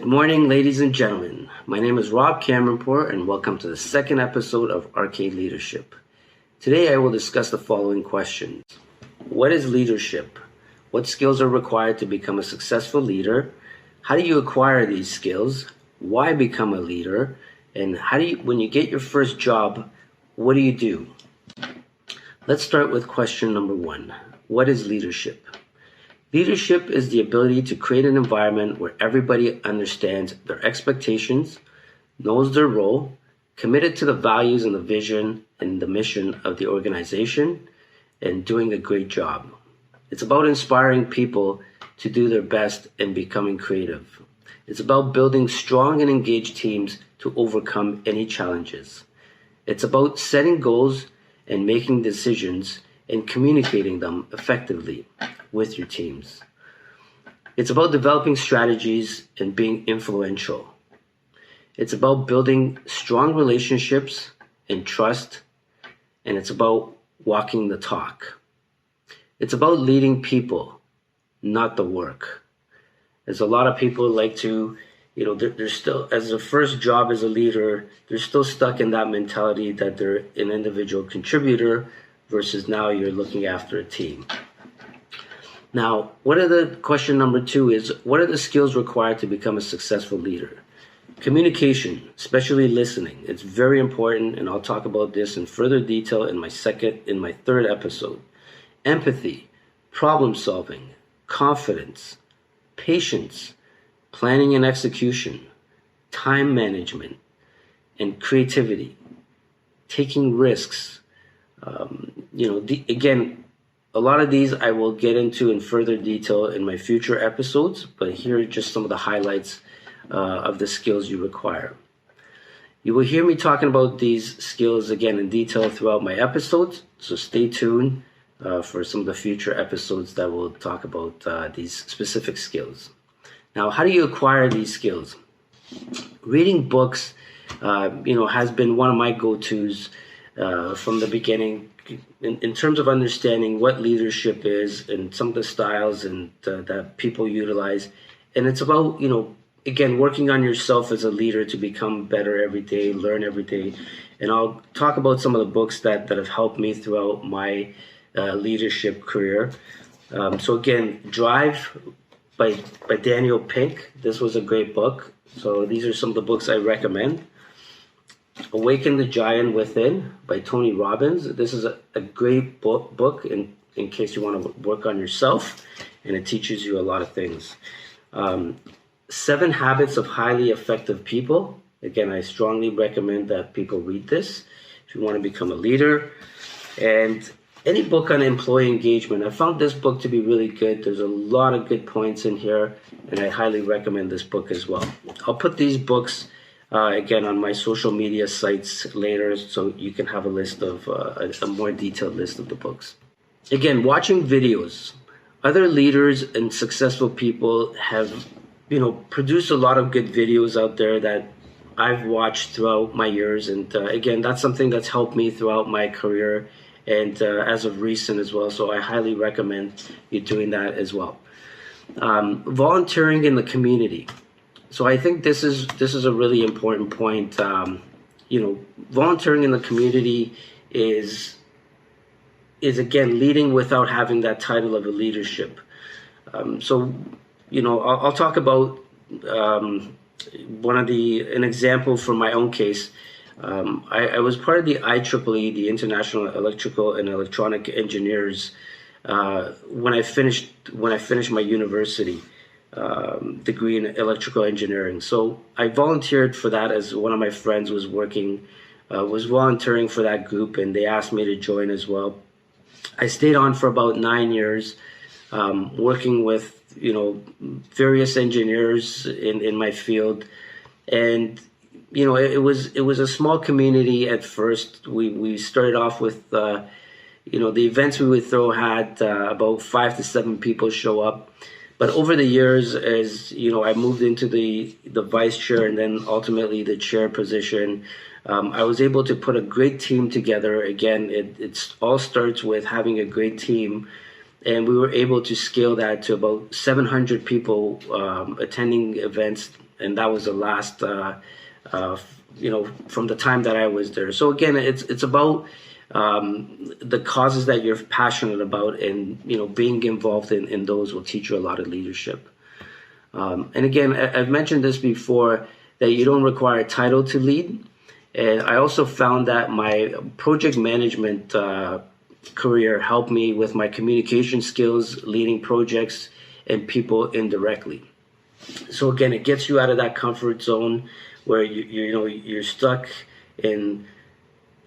morning, ladies and gentlemen. My name is Rob Kamranpoor, and welcome to the second episode of Arcade Leadership. Today I will discuss the following questions. What is leadership? What skills are required to become a successful leader? How do you acquire these skills? Why become a leader? And when you get your first job, what do you do? Let's start with question number 1. What is leadership? Leadership is the ability to create an environment where everybody understands their expectations, knows their role, committed to the values and the vision and the mission of the organization, and doing a great job. It's about inspiring people to do their best and becoming creative. It's about building strong and engaged teams to overcome any challenges. It's about setting goals and making decisions and communicating them effectively with your teams. It's about developing strategies and being influential. It's about building strong relationships and trust, and it's about walking the talk. It's about leading people, not the work. As a lot of people like to, they're still, as a first job as a leader, they're still stuck in that mentality that they're an individual contributor versus now you're looking after a team. Now, question number 2 is, what are the skills required to become a successful leader? Communication, especially listening. It's very important, and I'll talk about this in further detail in my third episode. Empathy, problem solving, confidence, patience, planning and execution, time management, and creativity, taking risks. Again, a lot of these I will get into in further detail in my future episodes, but here are just some of the highlights of the skills you require. You will hear me talking about these skills again in detail throughout my episodes, so stay tuned for some of the future episodes that will talk about these specific skills. Now, how do you acquire these skills? Reading books, has been one of my go-tos from the beginning in terms of understanding what leadership is and some of the styles and that people utilize. And it's about, again, working on yourself as a leader to become better every day, learn every day. And I'll talk about some of the books that have helped me throughout my leadership career. So again, Drive by Daniel Pink. This was a great book. So these are some of the books I recommend. Awaken the Giant Within by Tony Robbins. This is a great book in case you want to work on yourself, and it teaches you a lot of things. 7 Habits of Highly Effective People. Again, I strongly recommend that people read this if you want to become a leader. And any book on employee engagement. I found this book to be really good. There's a lot of good points in here, and I highly recommend this book as well. I'll put these books again on my social media sites later, so you can have a list of a more detailed list of the books. Again, watching videos. Other leaders and successful people have, produced a lot of good videos out there that I've watched throughout my years, and again, that's something that's helped me throughout my career and as of recent as well. So I highly recommend you doing that as well. Volunteering in the community. So I think this is a really important point. Volunteering in the community is again leading without having that title of a leadership. I'll talk about an example from my own case. I was part of the IEEE, the International Electrical and Electronic Engineers, when I finished my university degree in electrical engineering. So I volunteered for that as one of my friends was volunteering for that group, and they asked me to join as well. I stayed on for about 9 years, working with various engineers in my field, and it was a small community at first. We started off with the events we would throw had about 5 to 7 people show up. But over the years, as I moved into the vice chair and then ultimately the chair position, I was able to put a great team together. Again, it all starts with having a great team, and we were able to scale that to about 700 people attending events and that was the last, from the time that I was there. So again, it's about the causes that you're passionate about, and being involved in those will teach you a lot of leadership. And again, I've mentioned this before, that you don't require a title to lead. And I also found that my project management career helped me with my communication skills, leading projects and people indirectly. So again, it gets you out of that comfort zone where you're stuck in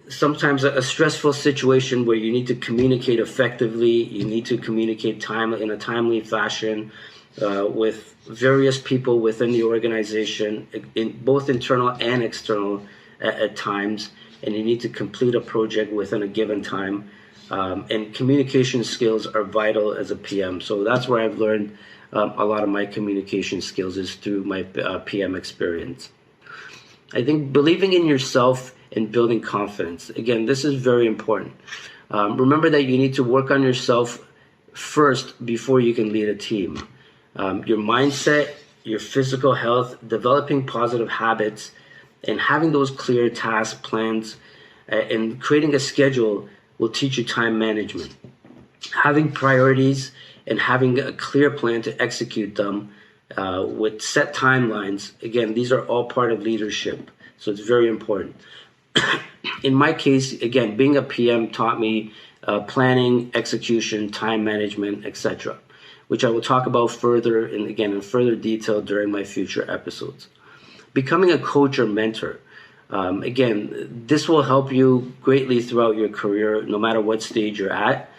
sometimes a stressful situation where you need to communicate effectively. You need to communicate in a timely fashion with various people within the organization, in both internal and external at times, and you need to complete a project within a given time. And communication skills are vital as a PM. So that's where I've learned a lot of my communication skills, is through my PM experience. I think believing in yourself and building confidence. Again, this is very important. Remember that you need to work on yourself first before you can lead a team. Your mindset, your physical health, developing positive habits, and having those clear task plans and creating a schedule will teach you time management. Having priorities and having a clear plan to execute them with set timelines. Again, these are all part of leadership, so it's very important. In my case, again, being a PM taught me planning, execution, time management, etc., which I will talk about further and again in further detail during my future episodes. Becoming a coach or mentor. Again, this will help you greatly throughout your career, no matter what stage you're at.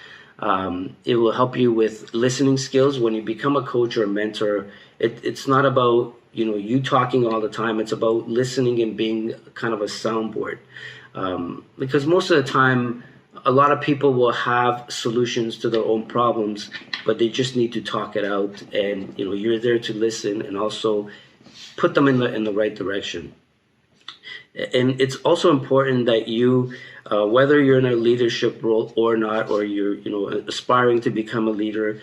It will help you with listening skills. When you become a coach or a mentor, it's not about you talking all the time. It's about listening and being kind of a soundboard. Because most of the time, a lot of people will have solutions to their own problems, but they just need to talk it out. And you're there to listen and also put them in the right direction. And it's also important that you, whether you're in a leadership role or not, or you're aspiring to become a leader,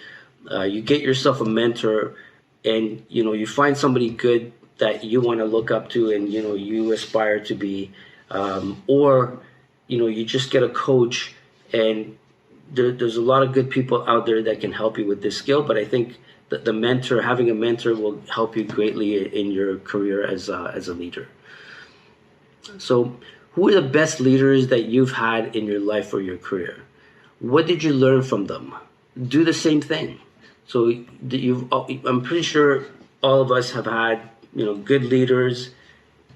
you get yourself a mentor, and you find somebody good that you want to look up to, and you aspire to be, or you just get a coach, and there's a lot of good people out there that can help you with this skill. But I think that having a mentor will help you greatly in your career as a leader. So, who are the best leaders that you've had in your life or your career? What did you learn from them? Do the same thing. So I'm pretty sure all of us have had good leaders,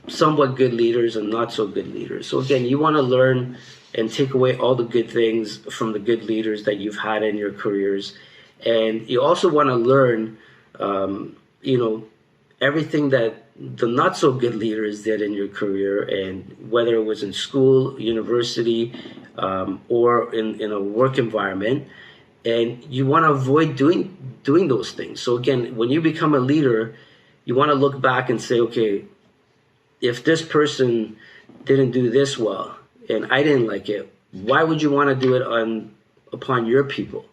somewhat good leaders, and not so good leaders. So again, you want to learn and take away all the good things from the good leaders that you've had in your careers, and you also want to learn, everything that the not so good leaders did in your career, and whether it was in school, university, or in a work environment, and you want to avoid doing those things. So again, when you become a leader, you want to look back and say, okay, if this person didn't do this well and I didn't like it, why would you want to do it upon your people?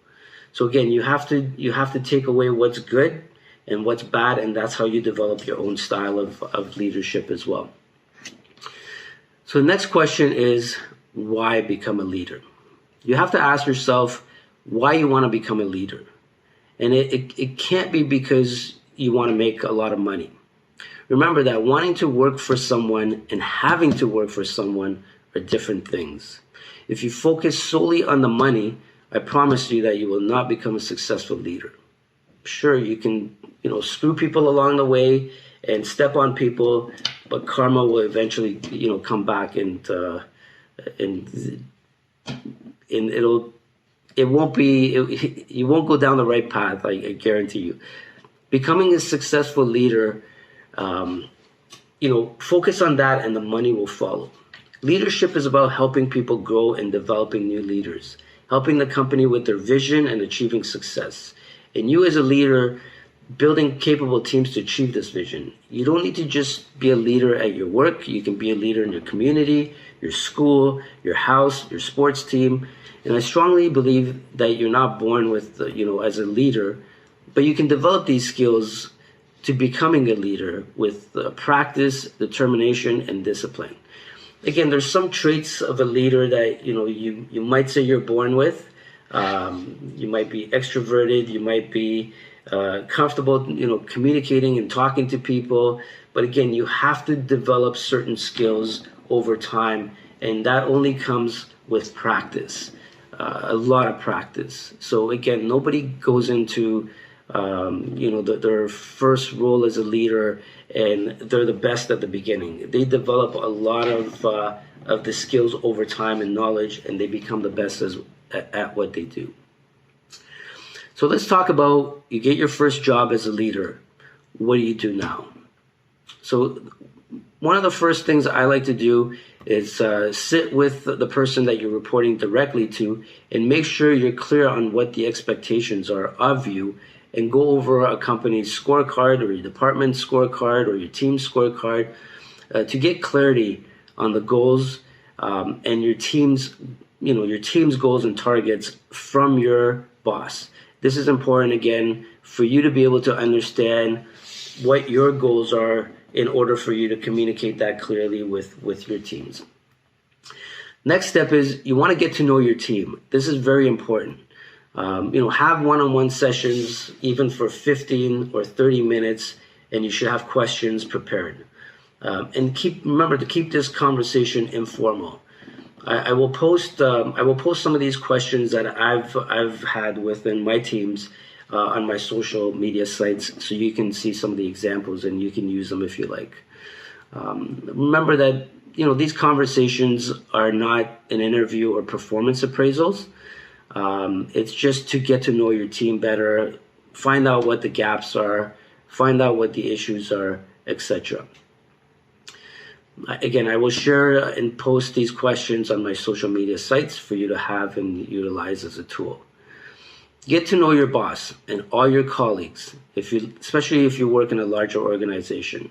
So again, you have to take away what's good and what's bad, and that's how you develop your own style of leadership as well. So the next question is, why become a leader? You have to ask yourself why you want to become a leader. And it can't be because you want to make a lot of money. Remember that wanting to work for someone and having to work for someone are different things. If you focus solely on the money, I promise you that you will not become a successful leader. Sure, you can screw people along the way and step on people, but karma will eventually come back, and you won't go down the right path. I guarantee you. Becoming a successful leader, focus on that, and the money will follow. Leadership is about helping people grow and developing new leaders, helping the company with their vision and achieving success. And you as a leader, building capable teams to achieve this vision. You don't need to just be a leader at your work. You can be a leader in your community, your school, your house, your sports team. And I strongly believe that you're not born with, as a leader, but you can develop these skills to becoming a leader with practice, determination, and discipline. Again, there's some traits of a leader that you might say you're born with. You might be extroverted. You might be comfortable, communicating and talking to people. But again, you have to develop certain skills over time, and that only comes with practice, a lot of practice. So again, nobody goes into their first role as a leader and they're the best at the beginning. They develop a lot of the skills over time and knowledge, and they become the best at what they do. So let's talk about, you get your first job as a leader. What do you do now? So one of the first things I like to do is sit with the person that you're reporting directly to and make sure you're clear on what the expectations are of you, and go over a company's scorecard or your department's scorecard or your team's scorecard to get clarity on the goals and your team's goals and targets from your boss. This is important, again, for you to be able to understand what your goals are in order for you to communicate that clearly with your teams. Next step is you want to get to know your team. This is very important. Have one-on-one sessions, even for 15 or 30 minutes, and you should have questions prepared. And remember to keep this conversation informal. I will post some of these questions that I've had within my teams on my social media sites, so you can see some of the examples and you can use them if you like. Remember that these conversations are not an interview or performance appraisals. It's just to get to know your team better, find out what the gaps are, find out what the issues are, etc. Again, I will share and post these questions on my social media sites for you to have and utilize as a tool. Get to know your boss and all your colleagues, especially if you work in a larger organization.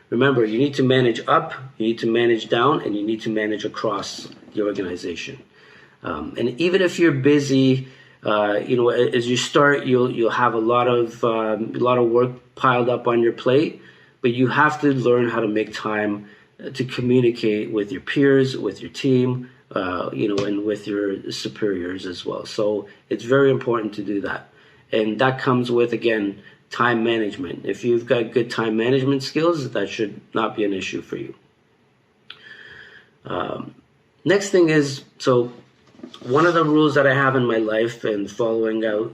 Remember, you need to manage up, you need to manage down, and you need to manage across the organization. And even if you're busy, as you start, you'll have a lot of work piled up on your plate, but you have to learn how to make time to communicate with your peers, with your team, and with your superiors as well. So it's very important to do that. And that comes with, again, time management. If you've got good time management skills, that should not be an issue for you. Next thing is, one of the rules that I have in my life and following out,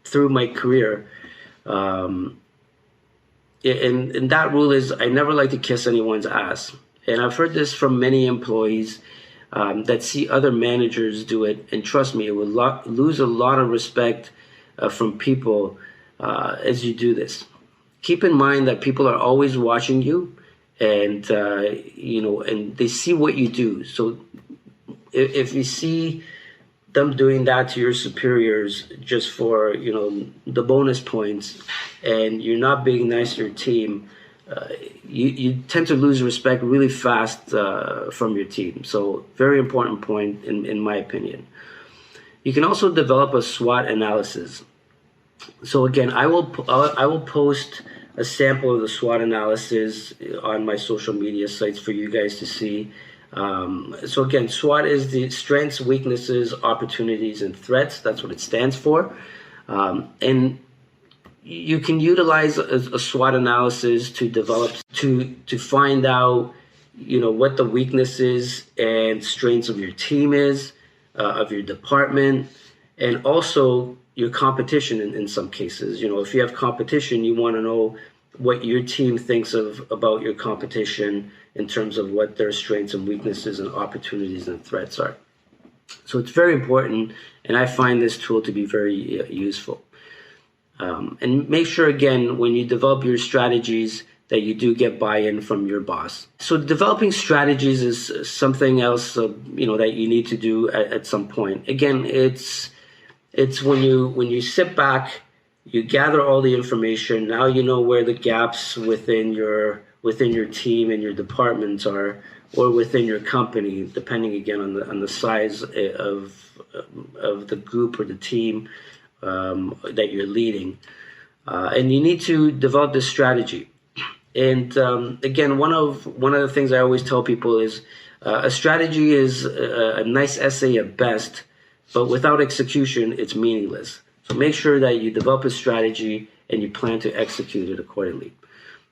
through my career, and that rule is I never like to kiss anyone's ass. And I've heard this from many employees that see other managers do it. And trust me, it will lose a lot of respect from people as you do this. Keep in mind that people are always watching you, and and they see what you do. So if you see them doing that to your superiors just for the bonus points, and you're not being nice to your team, you tend to lose respect really fast from your team. So very important point in my opinion. You can also develop a SWOT analysis. So again, I will post a sample of the SWOT analysis on my social media sites for you guys to see. So again, SWOT is the strengths, weaknesses, opportunities, and threats. That's what it stands for. And you can utilize a SWOT analysis to develop, to find out, what the weaknesses and strengths of your team is, of your department, and also your competition in some cases. If you have competition, you want to know what your team thinks about your competition in terms of what their strengths and weaknesses and opportunities and threats are. So it's very important, and I find this tool to be very useful. And make sure, again, when you develop your strategies, that you do get buy-in from your boss. So developing strategies is something else, that you need to do at some point. Again, it's when you sit back, you gather all the information. Now you know where the gaps within your team and your departments are, or within your company, depending again on the size of the group or the team that you're leading. And you need to develop this strategy. And again, one of the things I always tell people is a strategy is a nice essay at best, but without execution, it's meaningless. So make sure that you develop a strategy and you plan to execute it accordingly.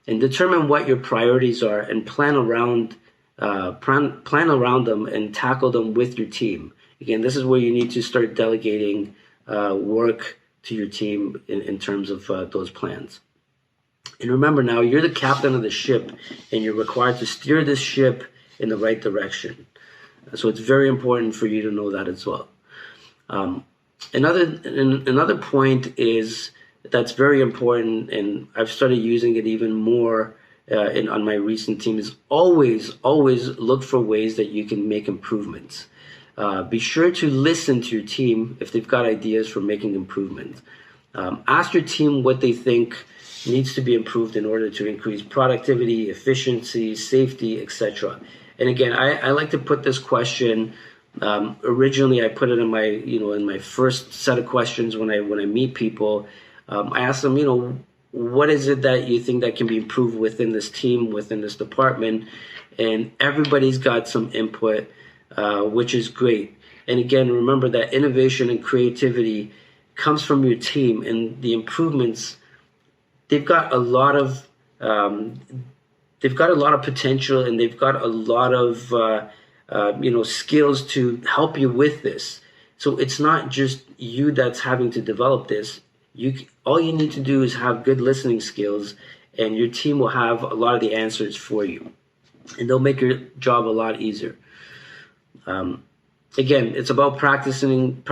And determine what your priorities are and plan around them and tackle them with your team. Again, this is where you need to start delegating work to your team in terms of those plans. And remember now, you're the captain of the ship and you're required to steer this ship in the right direction. So it's very important for you to know that as well. Another point is that's very important, and I've started using it even more on my recent team, is always look for ways that you can make improvements. Be sure to listen to your team if they've got ideas for making improvements. Ask your team what they think needs to be improved in order to increase productivity, efficiency, safety, etc. And again, I like to put this question. Originally, I put it in my first set of questions when I meet people. I ask them, what is it that you think that can be improved within this team, within this department? And everybody's got some input, which is great. And again, remember that innovation and creativity comes from your team, and the improvements, they've got a lot of potential, and they've got a lot of skills to help you with this. So it's not just you that's having to develop this. All you need to do is have good listening skills, and your team will have a lot of the answers for you, and they'll make your job a lot easier. Again, it's about practicing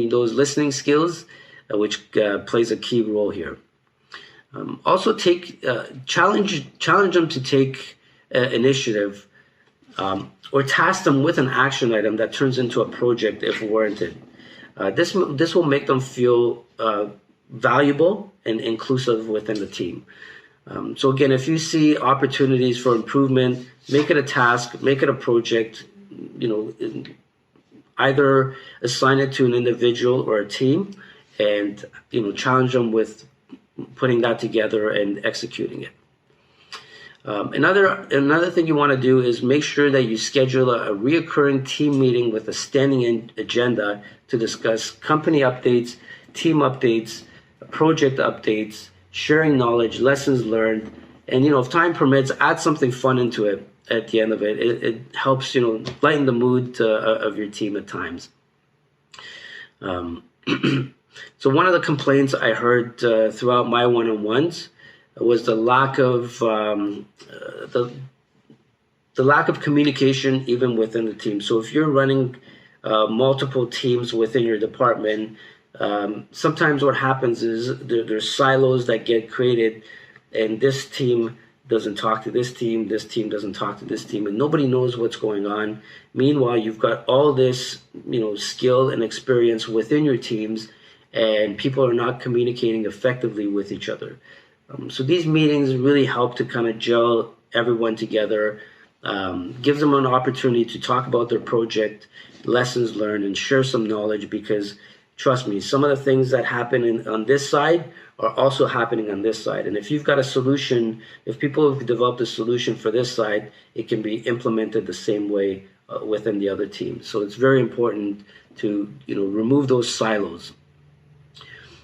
those listening skills, which plays a key role here. Also, challenge them to take initiative, or task them with an action item that turns into a project if warranted. This will make them feel valuable and inclusive within the team. So again, if you see opportunities for improvement, make it a task, make it a project. Either assign it to an individual or a team, and challenge them with putting that together and executing it. Another thing you want to do is make sure that you schedule a reoccurring team meeting with a standing agenda to discuss company updates, team updates, project updates, sharing knowledge, lessons learned, and if time permits, add something fun into it at the end of it. It helps lighten the mood of your team at times. So one of the complaints I heard throughout my one-on-ones was the lack of the lack of communication even within the team. So if you're running multiple teams within your department, sometimes what happens is there's silos that get created, and this team doesn't talk to this team doesn't talk to this team, and nobody knows what's going on. Meanwhile, you've got all this skill and experience within your teams, and people are not communicating effectively with each other. So these meetings really help to kind of gel everyone together, gives them an opportunity to talk about their project, lessons learned, and share some knowledge, because trust me, some of the things that happen on this side are also happening on this side. And if you've got a solution, if people have developed a solution for this side, it can be implemented the same way within the other team. So it's very important to remove those silos.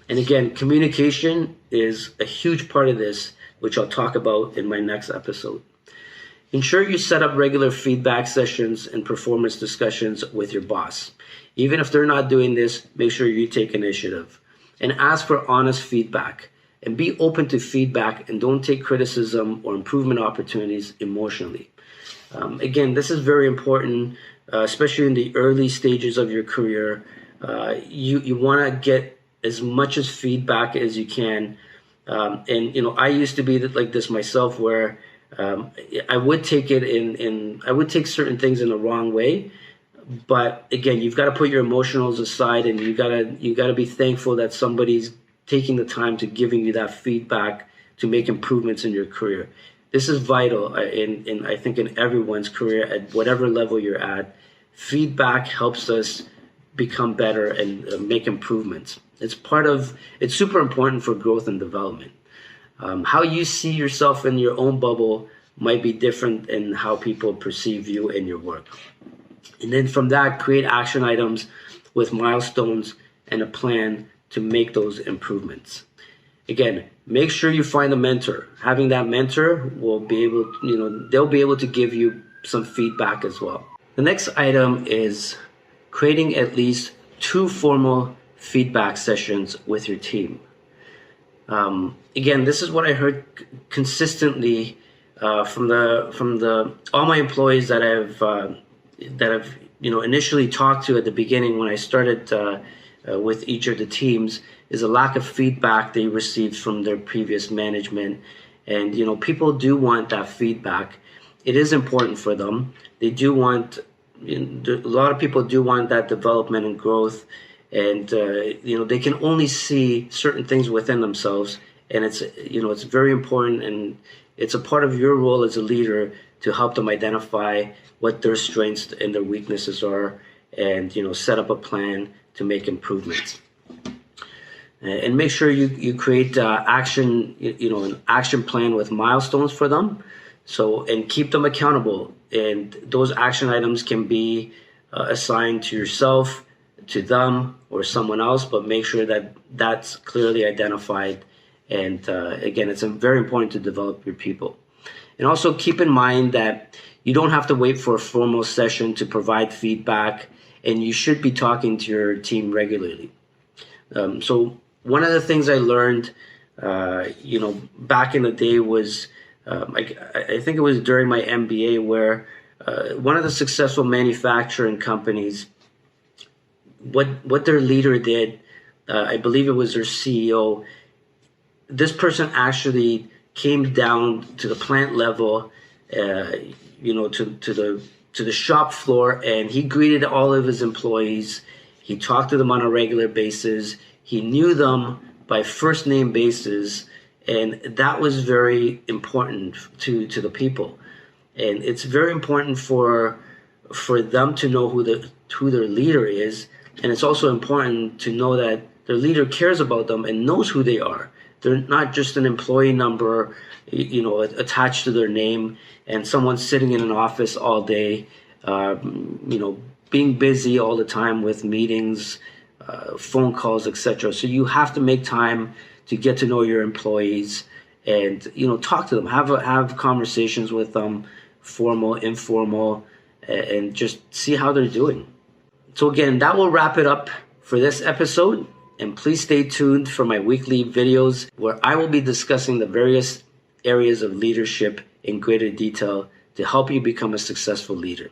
And again, communication is a huge part of this, which I'll talk about in my next episode. Ensure you set up regular feedback sessions and performance discussions with your boss. Even if they're not doing this, make sure you take initiative and ask for honest feedback, and be open to feedback, and don't take criticism or improvement opportunities emotionally. Again, this is very important, especially in the early stages of your career. You want to get as much as feedback as you can. And I used to be like this myself, where I would take it I would take certain things in the wrong way. But again, you've got to put your emotionals aside, and you gotta be thankful that somebody's taking the time to giving you that feedback to make improvements in your career. This is vital I think in everyone's career at whatever level you're at. Feedback helps us become better and make improvements. It's super important for growth and development. How you see yourself in your own bubble might be different in how people perceive you and your work. And then from that, create action items with milestones and a plan to make those improvements. Again, make sure you find a mentor. Having that mentor will be able, they'll be able to give you some feedback as well. The next item is creating at least 2 formal feedback sessions with your team. Again, this is what I heard consistently from all my employees that I've initially talked to at the beginning when I started with each of the teams, is a lack of feedback they received from their previous management. And people do want that feedback. It is important for them. They do want, a lot of people do want that development and growth. And they can only see certain things within themselves, and it's very important, and it's a part of your role as a leader to help them identify what their strengths and their weaknesses are, and set up a plan to make improvements. And make sure you create an action plan with milestones for them, and keep them accountable. And those action items can be assigned to yourself, to them, or someone else, but make sure that that's clearly identified. And again, it's very important to develop your people. And also keep in mind that you don't have to wait for a formal session to provide feedback, and you should be talking to your team regularly. So one of the things I learned, back in the day was, I think it was during my MBA, where one of the successful manufacturing companies, what their leader did, I believe it was their CEO, this person actually came down to the plant level, to the shop floor, and he greeted all of his employees. He talked to them on a regular basis. He knew them by first name basis, and that was very important to the people. And it's very important for them to know who their leader is. And it's also important to know that their leader cares about them and knows who they are. They're not just an employee number, attached to their name, and someone sitting in an office all day, being busy all the time with meetings, phone calls, etc. So you have to make time to get to know your employees and, talk to them, have conversations with them, formal, informal, and just see how they're doing. So again, that will wrap it up for this episode. And please stay tuned for my weekly videos where I will be discussing the various areas of leadership in greater detail to help you become a successful leader.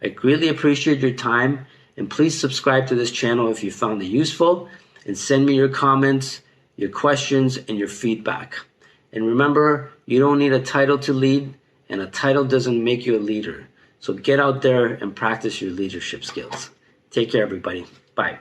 I greatly appreciate your time, and please subscribe to this channel if you found it useful, and send me your comments, your questions, and your feedback. And remember, you don't need a title to lead, and a title doesn't make you a leader. So get out there and practice your leadership skills. Take care, everybody. Bye.